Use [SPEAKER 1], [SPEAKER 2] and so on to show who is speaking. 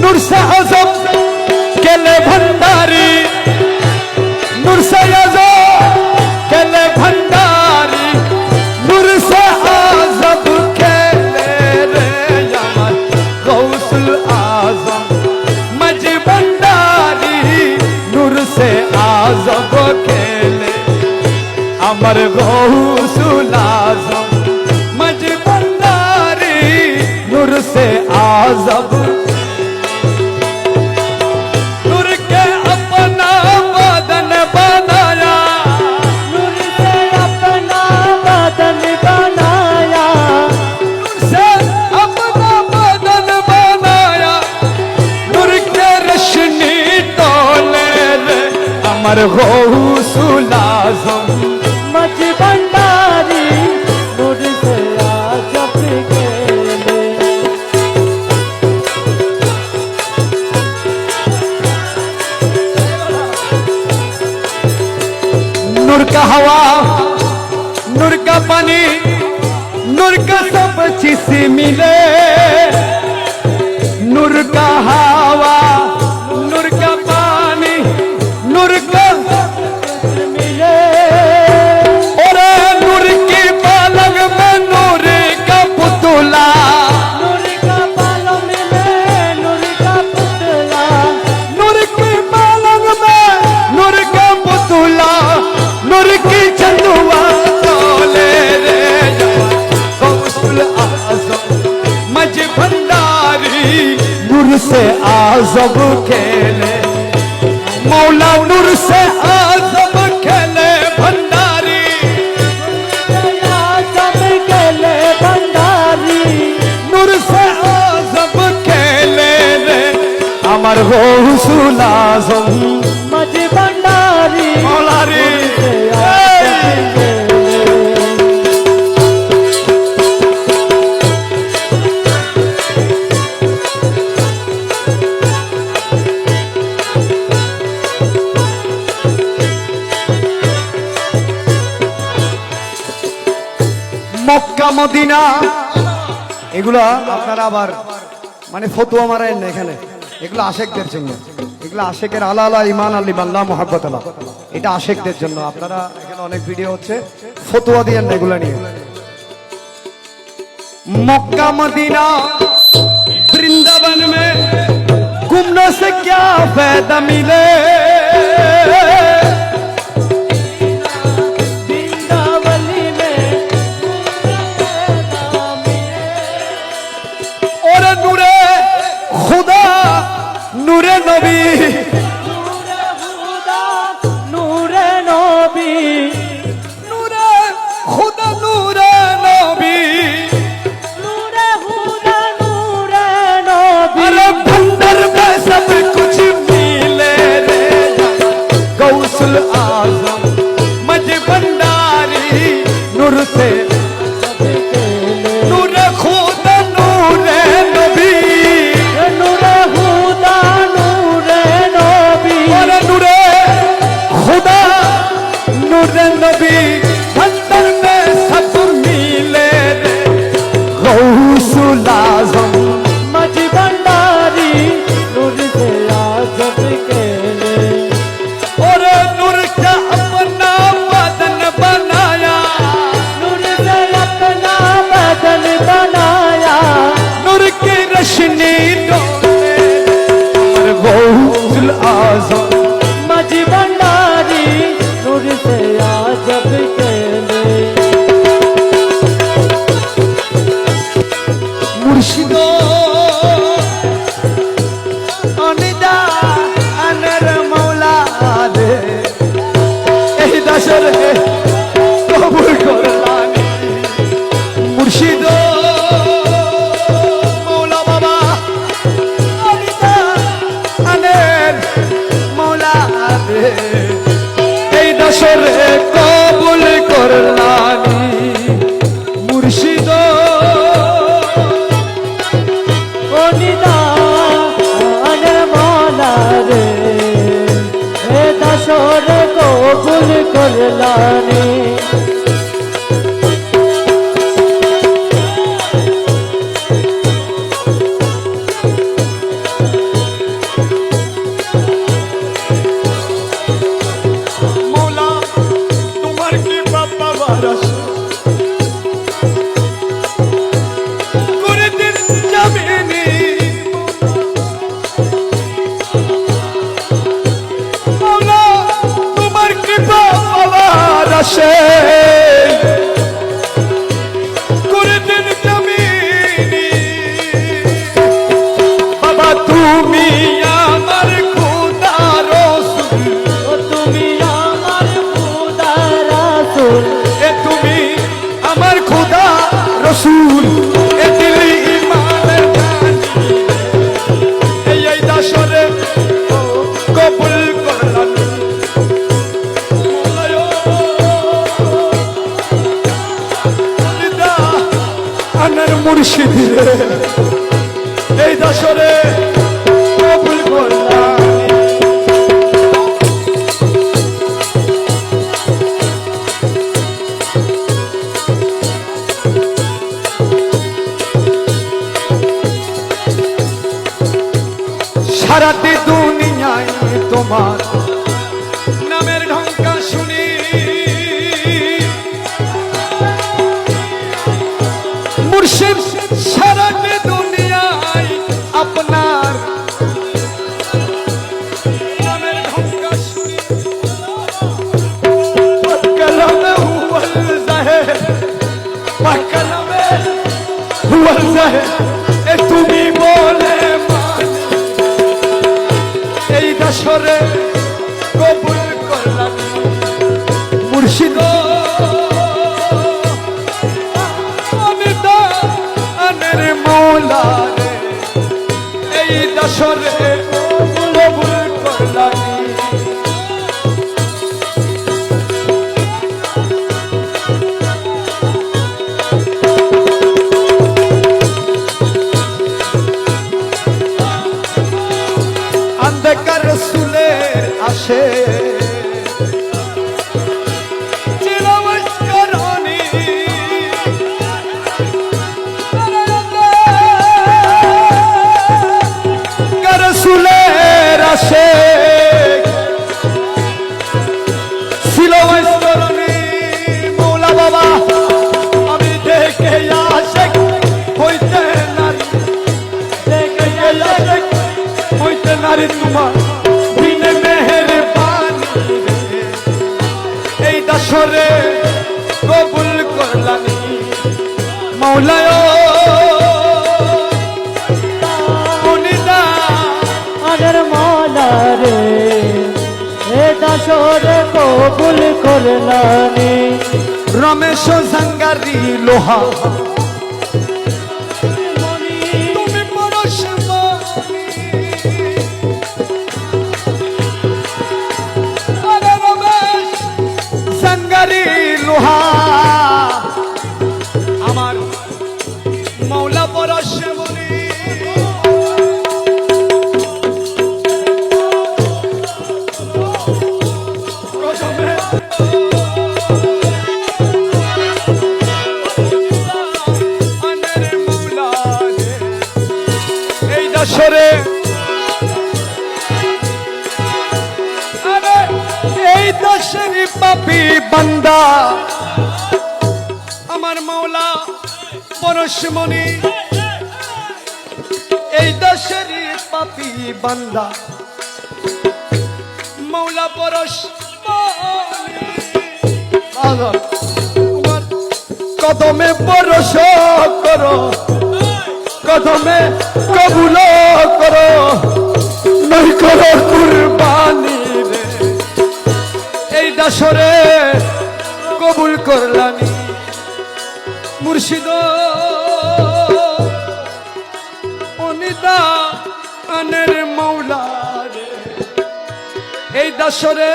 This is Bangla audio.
[SPEAKER 1] नूर से आजम केले भंडारी, नूर से आजम केले भंडारी, नूर से आजम केले रे यार गौसुल आजम मज भंडारी, नूर से आजम केले अमर गौसुल आजम मज भंडारी, नूर से आजम अमर गौसुल आजम
[SPEAKER 2] मज भंडारी, नूर से आजम केले
[SPEAKER 1] नूर का हवा, नूर का पानी, नूर का सब चीज मिले, नूर का हवा, नूर का पानी, नूर का
[SPEAKER 2] मिले,
[SPEAKER 1] और नूर की पलंग में नूर का पुतला,
[SPEAKER 2] नूर का पालम में नूर का पुतला,
[SPEAKER 1] नूर की पलंग में नूर का पुतला, नूर की चंदुआ चोले रे गौसुल आजम मज भंडारी, नूर से आजम खेले मौला, नूर से आजम खेले भंडारी,
[SPEAKER 2] आजम केले भंडारी,
[SPEAKER 1] नूर से आजम खेले रे अमर गौसुल आजम
[SPEAKER 2] मज भंडारी,
[SPEAKER 1] मौला रे মক্কা মদিনা এগুলো আপনারা আবার মানে ফতুয়া মারেন না এখানে, এগুলো আশেকদের জন্য, এগুলো আশেকের আলা আলা ইমান আল্লি বাল্লাহ মোহাব্বত আল্লাহ, এটা আশেকদের জন্য। আপনারা এখানে অনেক ভিডিও হচ্ছে, ফতুয়া দিয়েন না এগুলো নিয়ে। मक्का मदीना वृंदावन में घूमने से क्या फायदा मिले,
[SPEAKER 2] वृंदावली में
[SPEAKER 1] और नूरे खुदा नूरे नबी,
[SPEAKER 2] नूरे नबी,
[SPEAKER 1] नूरे खुदा नूरे नबी,
[SPEAKER 2] नूरे हुदा नूरे नबी,
[SPEAKER 1] अरे भंडर में सब कुछ मिले रे गौसुल आजम मज भंडारी, नूर से नूर खुदा नूरे नबी,
[SPEAKER 2] नूरे हुदा नूरे नबी,
[SPEAKER 1] और नूरे खुदा नूरे नबी, भंडर में सब मिले रे गौसुल आजम
[SPEAKER 2] मज भंडारी, नूर से आजम केले
[SPEAKER 1] और नूर का अपना बदन बनाया,
[SPEAKER 2] नूर से अपना बदन बनाया,
[SPEAKER 1] नूर की रोशनी डोले अमर गौसुल आजम
[SPEAKER 2] मज भंडारी, नूर से आजम केले
[SPEAKER 1] मुर्शिदो अनिदा अनर मौला दे এই দাসের কবুল করলানি, মুর্শিদো মৌলা বাবা অনিদা আনের মৌলা দে এই দাসের কবুল করলানি, মুর্শিদো
[SPEAKER 2] निदान मौला रे, ए दशोर को बुल कर लाने,
[SPEAKER 1] তুমি আমার খোদা রসুল,
[SPEAKER 2] ও তুমি আমার খুদা রাসূল,
[SPEAKER 1] এ তুমি আমার খোদা রসুল, এ দিলি ইমানের গানি, এই দাসরে কবুল করলাম। আনার মুর্শিদ রে, এই দাসরে কবুল করলাম। সারাটি দুনিয়ায় তোমার নামের ঢঙ্কা শুনি, মুর্শিদ সারাটি দুনিয়ায় আপনার নামের ঢঙ্কা শুনি। কালামে হুয়াল জাহের, কালামে হুয়াল জাহের, এ তুমি বলে এই দাসরে কবুল করলাম। মুর্শিদ আনের মৌলা রে, এই দাসরে কবুল করলাম। অন্ধকার রসুলের আসে চিরমস্করণী, রসুলের আসে চিরমস্করণী। মৌলা বাবা আমি দেখে আশেক হইতে নারী, দেখে আশেক হইতে নারী তোমার বিনে মেহেরবানি, এই দাসরে কবুল করলাম। মৌলায় মুনিদা
[SPEAKER 2] আনের মৌলা রে, এ দাসরে কবুল করলানি।
[SPEAKER 1] রমেশ জাঙ্গারি লোহা তুমি পরশ মনি, আরে রমেশ জাঙ্গারি লোহা আমার মৌলা পরশ মনি। দাসরে আরে এই দাসের পাপী বান্দা আমার মৌলা পরশমণি, এই দাসের পাপী বান্দা মৌলা পরশমণি। তোমার কদমে পরশ করো, কদমে কবুল করো, নই করো কুরবানি রে, এই দাসরে কবুল করলানি। মুর্শিদ অনিদা আনের মৌলা রে, এই দাসরে